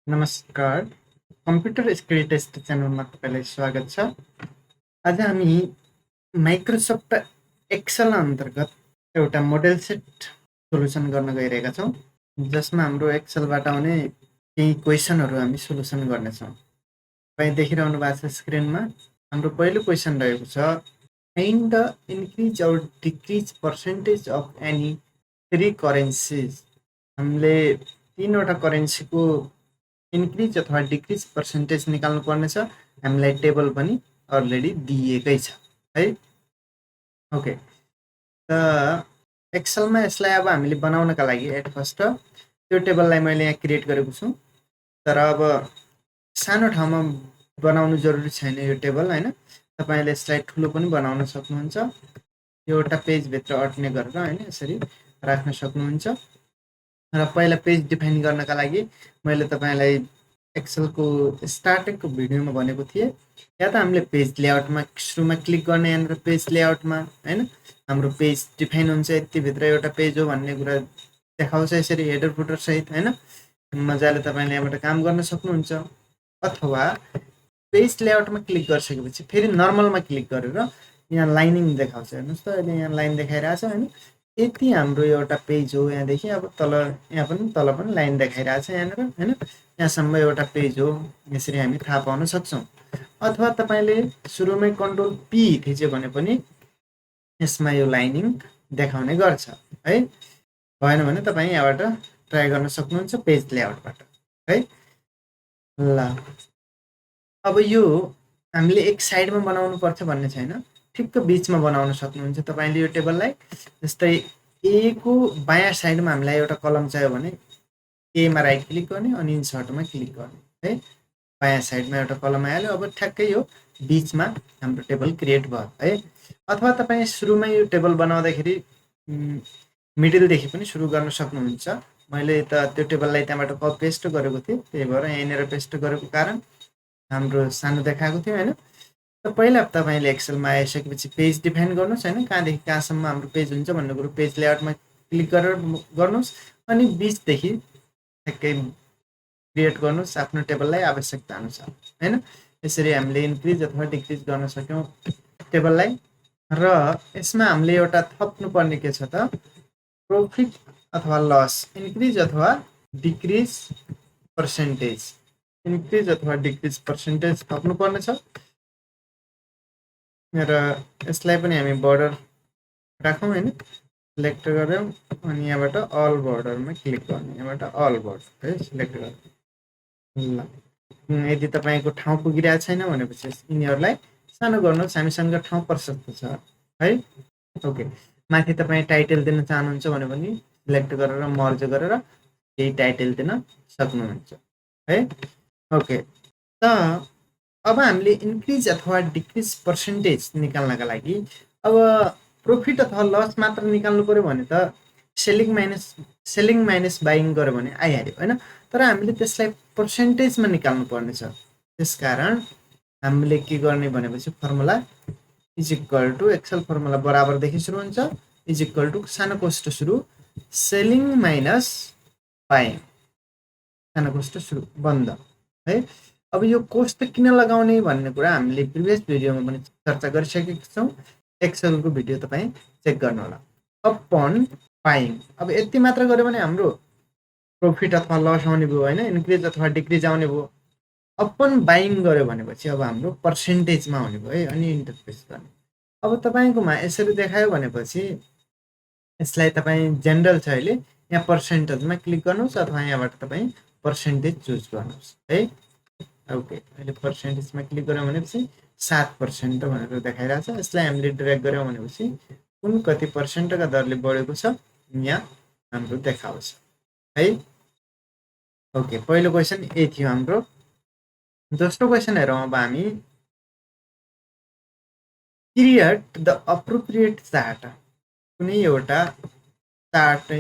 नमस्कार, computer skill test च्यानलमा तपाईँलाई स्वागत छ। आज हामी माइक्रोसफ्ट एक्सेल अन्तर्गत एउटा मोडेल सेट सोल्युसन गर्न गइरहेका छौँ, जसमा हाम्रो एक्सेलबाट आउने केही क्वेसनहरू हामी सोल्युसन गर्नेछौँ। तपाईँ देखिरहनु भएको छ स्क्रिनमा। हाम्रो पहिलो क्वेसन रहेको छ, फाइन्ड द इन्क्रिज और decrease percentage of any three currencies. हामीले तीनवटा करेन्सीको इन्क्रिज अथवा डिक्रिज पर्सेन्टेज निकाल्नु पर्नेछ। हामीलाई टेबल पनि अलरेडी दिएकै छ है। ओके, त एक्सेलमा यसलाई अब हामीले बनाउनका लागि एट फर्स्ट त्यो टेबललाई मैले यहाँ क्रिएट गरेको छु, तर अब सानो ठाउँमा बनाउनु जरुरी छैन यो टेबल हैन। तपाईले यसलाई ठुलो पनि बनाउन सक्नुहुन्छ, एउटा पेजभित्र अट्ने गरेर हैन यसरी राख्न सक्नुहुन्छ। र पहिला पेज डिफाइन गर्नका लागि मैले तपाईलाई एक्सेलको स्टार्टिङको भिडियोमा भनेको थिएँ, या त हामीले पेज लेआउटमा सुरुमा क्लिक गर्ने यहाँनिर पेज लेआउटमा हैन हाम्रो पेज डिफाइन हुन्छ। यति भित्र एउटा पेज हो भन्ने कुरा देखाउँछ यसरी हेडर फुटर सहित हैन। मजाले तपाईले यहाँबाट काम गर्न सक्नुहुन्छ, अथवा पेज लेआउटमा क्लिक गरिसकेपछि फेरि नर्मलमा क्लिक गरेर यहाँ लाइनिङ देखाउँछ। हेर्नुस् त, अहिले यहाँ लाइन देखाइरहेछ हैन। यति हाम्रो एउटा पेज हो। यहाँदेखि अब तल यहाँ पनि तल पनि लाइन देखाइरहेछ यहाँनिर हैन। यहाँसम्म एउटा पेज हो, यसरी हामी थाहा पाउन सक्छौँ। अथवा तपाईले सुरुमै कन्ट्रोल पी थिच्यो भने पनि यसमा यो लाइनिङ देखाउने गर्छ है। भएन भने तपाईँ यहाँबाट ट्राई गर्न सक्नुहुन्छ पेज लेआउटबाट है। ल अब यो हामीले एक साइडमा बनाउनु पर्छ भन्ने छैन, ठिक्क बीचमा बनाउन सक्नुहुन्छ तपाईले यो टेबललाई। जस्तै ए को बायाँ साइडमा हामीलाई एउटा कलम चाहियो भने ए मा राइट क्लिक गर्ने अनि इन्सर्टमा क्लिक गर्ने है। बायाँ साइडमा एउटा कलम आइहाल्यो। अब ठ्याक्कै यो बीचमा हाम्रो टेबल क्रिएट भयो है। अथवा तपाईँ सुरुमै यो टेबल बनाउँदाखेरि मिडलदेखि पनि सुरु गर्न सक्नुहुन्छ। मैले त त्यो टेबललाई त्यहाँबाट कपी पेस्ट गरेको थिएँ, त्यही भएर यहाँनिर पेस्ट गरेको कारण हाम्रो सानो देखाएको थियो हैन। त पहिला तपाईले एक्सेलमा आइसकेपछि पेज डिफाइन गर्नुस् हैन, कहाँदेखि कहाँसम्म हाम्रो पेज हुन्छ भन्ने कुरो पेज लेआउटमा क्लिक गरेर गर्नुस् अनि बीचदेखि ठ्याक्कै क्रिएट गर्नुस् आफ्नो टेबललाई आवश्यकता अनुसार हैन। यसरी हामीले इन्क्रिज अथवा डिक्रिज गर्न सक्यौं टेबललाई। र यसमा हामीले एउटा थप्नु पर्ने के छ त, प्रॉफिट अथवा लस इन्क्रिज अथवा डिक्रिज पर्सेन्टेज, इन्क्रिज अथवा डिक्रिज पर्सेन्टेज थप्नु पर्ने छ। र यसलाई पनि हामी बोर्डर राखौं हैन, सिलेक्ट गरौँ अनि यहाँबाट अल बोर्डरमा क्लिक गर्ने, यहाँबाट अल बोर्डर है सिलेक्ट गर्नु। ल यदि तपाईको ठाउँ पुगिरहेको छैन भनेपछि यिनीहरूलाई सानो गर्नुहोस्, हामीसँग ठाउँ प्रशस्त छ है। ओके, माथि तपाईँ टाइटल दिन चाहनुहुन्छ भने पनि सिलेक्ट गरेर मर्ज गरेर यही टाइटल दिन सक्नुहुन्छ है। ओके, त अब हामीले इन्क्रिज अथवा डिक्रिज पर्सेन्टेज निकाल्नका लागि अब प्रॉफिट अथवा लस मात्र निकाल्नु पर्यो भने त सेलिङ माइनस बाइङ गर्यो भने आइहाल्यो हैन। तर हामीले त्यसलाई पर्सेन्टेजमा निकाल्नु पर्ने छ। त्यसकारण हामीले के गर्ने भनेपछि formula is equal to Excel formula बराबरदेखि सुरु हुन्छ, इज इक्वल टु सानो कोष्ठ सुरु सेलिङ माइनस बाइङ, सानो कोष्ठ सुरु बन्द है। अब यो कोष्ठ किन लगाउने भन्ने कुरा हामीले प्रिभियस भिडियोमा पनि चर्चा गरिसकेका छौँ। एक्सेलको भिडियो तपाईँ चेक गर्नु होला। अपन बाइङ, अब यति मात्र गर्यो भने हाम्रो प्रॉफिट अथवा लस आउने भयो हैन, इन्क्रिज अथवा डिक्रिज आउने भयो। अपन बाइङ गर्यो भनेपछि अब हाम्रो पर्सेन्टेजमा आउने भयो है, अनि इन्टर प्रेस गर्ने। अब तपाईकोमा यसरी देखायो भनेपछि यसलाई तपाईँ जेनरल छ अहिले, यहाँ पर्सेन्टेजमा क्लिक गर्नुहोस् अथवा यहाँबाट तपाईँ पर्सेन्टेज चुज गर्नुहोस् है। ओके, अहिले पर्सेन्टेजमा क्लिक गर्यौँ भनेपछि 7% भनेर देखाइरहेछ। यसलाई हामीले ड्र्याग गर्यौँ भनेपछि कुन कति पर्सेन्टका दरले बढेको छ यहाँ हाम्रो देखाउँछ है। ओके, पहिलो क्वेसन ए थियो हाम्रो। दोस्रो क्वेसन हेरौँ अब हामी। क्रिएट द अप्रोप्रिएट चार्ट, कुनै एउटा चार्ट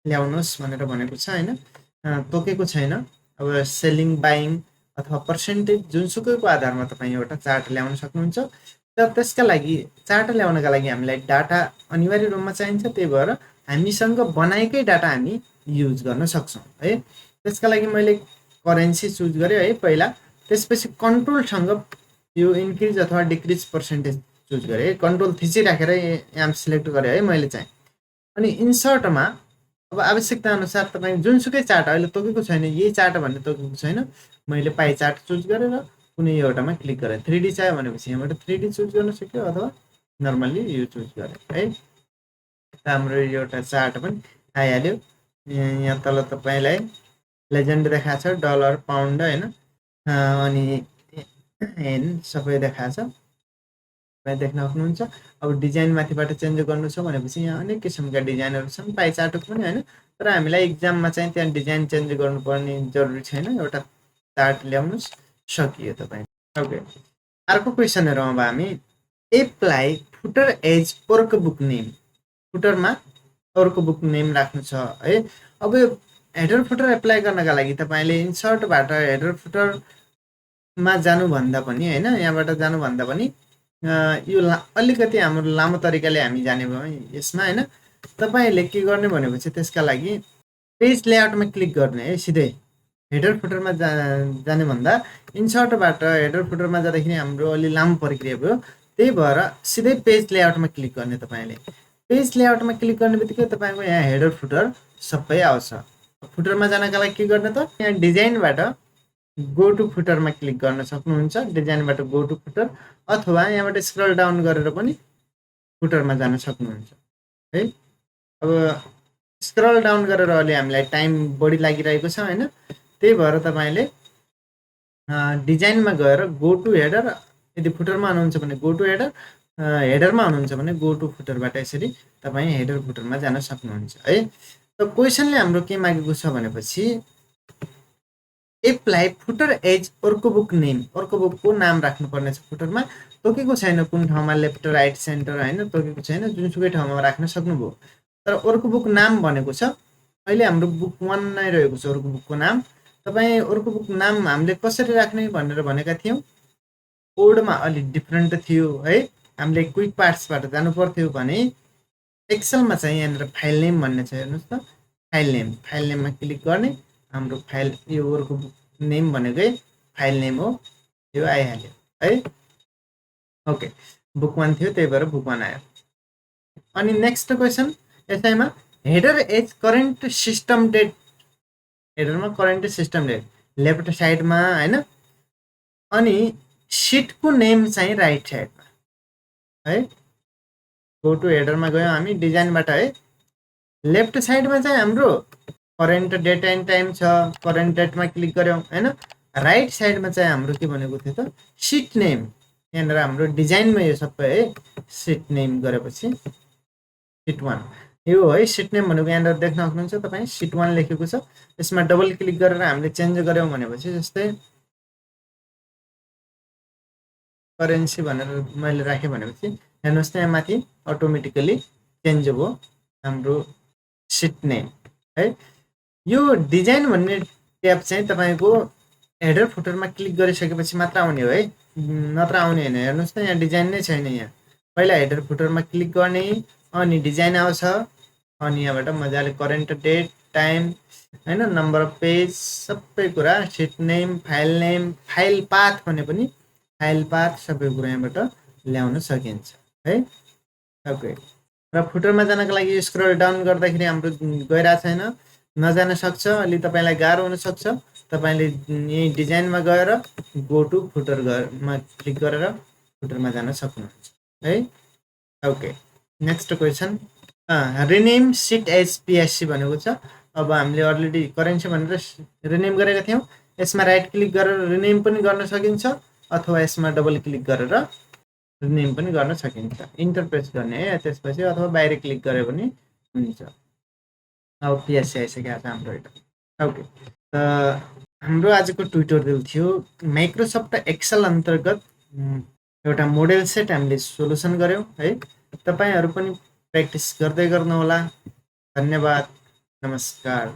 ल्याउनुहोस् भनेर भनेको छ हैन, तोकेको छैन। अब सेलिङ बाइङ अथवा पर्सेन्टेज जुनसुकैको आधारमा तपाईँ एउटा चार्ट ल्याउन सक्नुहुन्छ। र त्यसका लागि चार्ट ल्याउनका लागि हामीलाई डाटा अनिवार्य रूपमा चाहिन्छ, त्यही भएर हामीसँग बनाएकै डाटा हामी युज गर्न सक्छौँ है। त्यसका लागि मैले करेन्सी चुज गर्यो है पहिला, त्यसपछि कन्ट्रोलसँग यो इन्क्रिज अथवा डिक्रिज पर्सेन्टेज चुज गरेँ है, कन्ट्रोल थिचिराखेर यहाँ सिलेक्ट गरेँ है मैले चाहिँ। अनि इन्सर्टमा अब आवश्यकता अनुसार तपाईँ जुनसुकै चार्ट अहिले तोकेको छैन, यही चार्ट भन्ने तोकेको छैन, मैले पाई चार्ट चुज गरेर कुनै एउटामा क्लिक गरेँ। 3D चाहियो भनेपछि यहाँबाट 3D चुज गर्न सक्यो अथवा नर्मल्ली यो चुज गरेँ है। हाम्रो एउटा चार्ट पनि आइहाल्यो। यहाँ तल तपाईँलाई लेजेन्ड देखाएको छ, डलर, पाउन्ड होइन, अनि एन सबै देखाएको छ, तपाईँ देख्न सक्नुहुन्छ। अब डिजाइन माथिबाट चेन्ज गर्नु छ भनेपछि यहाँ अनेक किसिमका डिजाइनहरू छन् पाई चार्टको पनि होइन, तर हामीलाई इक्जाममा चाहिँ त्यहाँ डिजाइन चेन्ज गर्नुपर्ने जरुरी छैन, एउटा चार्ट ल्याउनुहोस् सकियो तपाईँ। ओके, अर्को क्वेसन हेरौँ अब हामी। Apply footer as work book name, फुटरमा वर्क बुक नेम राख्नु छ है। अब यो हेडर फुटर एप्लाई गर्नका लागि तपाईँले इन्सर्टबाट हेडर फुटरमा जानुभन्दा पनि होइन, यहाँबाट जानुभन्दा पनि यो अलिकति हाम्रो लामो तरिकाले हामी जाने भयो यसमा होइन। तपाईँले के गर्ने भनेपछि त्यसका लागि पेज लेआउटमा क्लिक गर्ने है, सिधै हेडर फुटरमा जाने भन्दा इन्सर्टबाट हेडर फुटरमा जाँदाखेरि हाम्रो अलि लामो प्रक्रिया भयो, त्यही भएर सिधै पेज लेआउटमा क्लिक गर्ने। तपाईँले पेज लेआउटमा क्लिक गर्ने बित्तिकै तपाईँको यहाँ हेडर फुटर सबै आउँछ। फुटरमा जानका लागि के गर्ने त, यहाँ डिजाइनबाट गो टु फुटरमा क्लिक गर्न सक्नुहुन्छ, डिजाइनबाट गो टु फुटर, अथवा यहाँबाट स्क्रल डाउन गरेर पनि फुटरमा जान सक्नुहुन्छ है। अब स्क्रल डाउन गरेर अलि हामीलाई टाइम बढी लागिरहेको छ होइन, त्यही भएर तपाईँले डिजाइनमा गएर गो टु हेडर, यदि फुटरमा हुनुहुन्छ भने गो टु हेडर, हेडरमा हुनुहुन्छ भने गो टु फुटरबाट यसरी तपाईँ हेडर फुटरमा जान सक्नुहुन्छ है। त क्वेसनले हाम्रो के मागेको छ भनेपछि apply footer as workbook name, वर्कबुकको नाम राख्नुपर्ने छ फुटरमा। तोकेको छैन कुन ठाउँमा, लेफ्ट राइट सेन्टर होइन, तोकेको छैन, जुनसुकै ठाउँमा राख्न सक्नुभयो। तर वर्कबुक नाम भनेको छ, अहिले हाम्रो बुक 1 नै रहेको छ वर्कबुकको नाम। तपाईँ वर्कबुक नाम हामीले कसरी राख्ने भनेर भनेका थियौँ, कोडमा अलिक डिफ्रेन्ट थियो है, हामीले क्विक पार्ट्सबाट जानु पर्थ्यो भने एक्सेलमा चाहिँ यहाँनिर फाइल नेम भन्ने छ, हेर्नुहोस् त, फाइल नेममा क्लिक गर्ने, हाम्रो फाइल यो वर्कबुक नेम भनेकै फाइल नेम हो, यो आइहाल्यो है। ओके, बुक 1 थियो त्यही भएर बुक 1 आयो। अनि नेक्स्ट क्वेसन यसैमा, header as current system date, हेडरमा करेन्ट सिस्टम डेट लेफ्ट साइडमा होइन, अनि सिटको नेम चाहिँ राइट साइडमा है। गो टु हेडरमा गयौँ हामी डिजाइनबाट है, लेफ्ट साइडमा चाहिँ हाम्रो करेन्ट डेट एन्ड टाइम छ, करेन्ट डेटमा क्लिक गऱ्यौँ होइन। राइट साइडमा चाहिँ हाम्रो के भनेको थियो त, सिट नेम, यहाँनिर हाम्रो डिजाइनमा यो सबै है, सिट नेम गरेपछि सिट 1 यो है, सिट नेम भनेको यहाँनिर देख्न सक्नुहुन्छ तपाईँ, सिट 1 लेखेको छ। यसमा डबल क्लिक गरेर हामीले चेन्ज गऱ्यौँ भनेपछि, जस्तै करेन्सी भनेर मैले राखेँ भनेपछि हेर्नुहोस् त यहाँ माथि अटोमेटिकली चेन्ज भयो हाम्रो सिट नेम है। यो डिजाइन भन्ने ट्याब चाहिँ तपाईँको हेडर फुटरमा क्लिक गरिसकेपछि मात्र आउने हो है, नत्र आउने होइन। हेर्नुहोस् त यहाँ डिजाइन नै छैन, यहाँ पहिला हेडर फुटरमा क्लिक गर्ने अनि डिजाइन आउँछ, अनि यहाँबाट मजाले करेन्ट डेट टाइम होइन, नम्बर अफ पेज सबै कुरा, सिट नेम, फाइल पाथ भने पनि फाइल पाथ सबै कुरा यहाँबाट ल्याउन सकिन्छ है। ओके, र फुटरमा जानको लागि स्क्रल डाउन गर्दाखेरि हाम्रो गइरहेको छैन, नजान सक्छ, अलि तपाईँलाई गाह्रो हुनसक्छ। तपाईँले यही डिजाइनमा गएर गो टु फुटरमा क्लिक गरेर फुटरमा जान सक्नुहुन्छ है। Okay, next question, rename sheet as PSC भनेको छ। अब हामीले अलरेडी करेन्सी भनेर रिनेम गरेका थियौँ, यसमा राइट क्लिक गरेर रिनेम पनि गर्न सकिन्छ, अथवा यसमा डबल क्लिक गरेर रिनेम पनि गर्न सकिन्छ, इन्टर प्रेस गर्ने है त्यसपछि, अथवा बाहिर क्लिक गरे पनि हुन्छ। अब पिएससी आइसकेको छ हाम्रो एउटा। ओके, हाम्रो आजको ट्युटोरियल थियो माइक्रोसफ्ट एक्सेल अन्तर्गत एउटा मोडेल सेट हामीले सोल्युसन गऱ्यौँ है। तपाईँहरू पनि प्र्याक्टिस गर्दै गर्नुहोला। धन्यवाद, नमस्कार।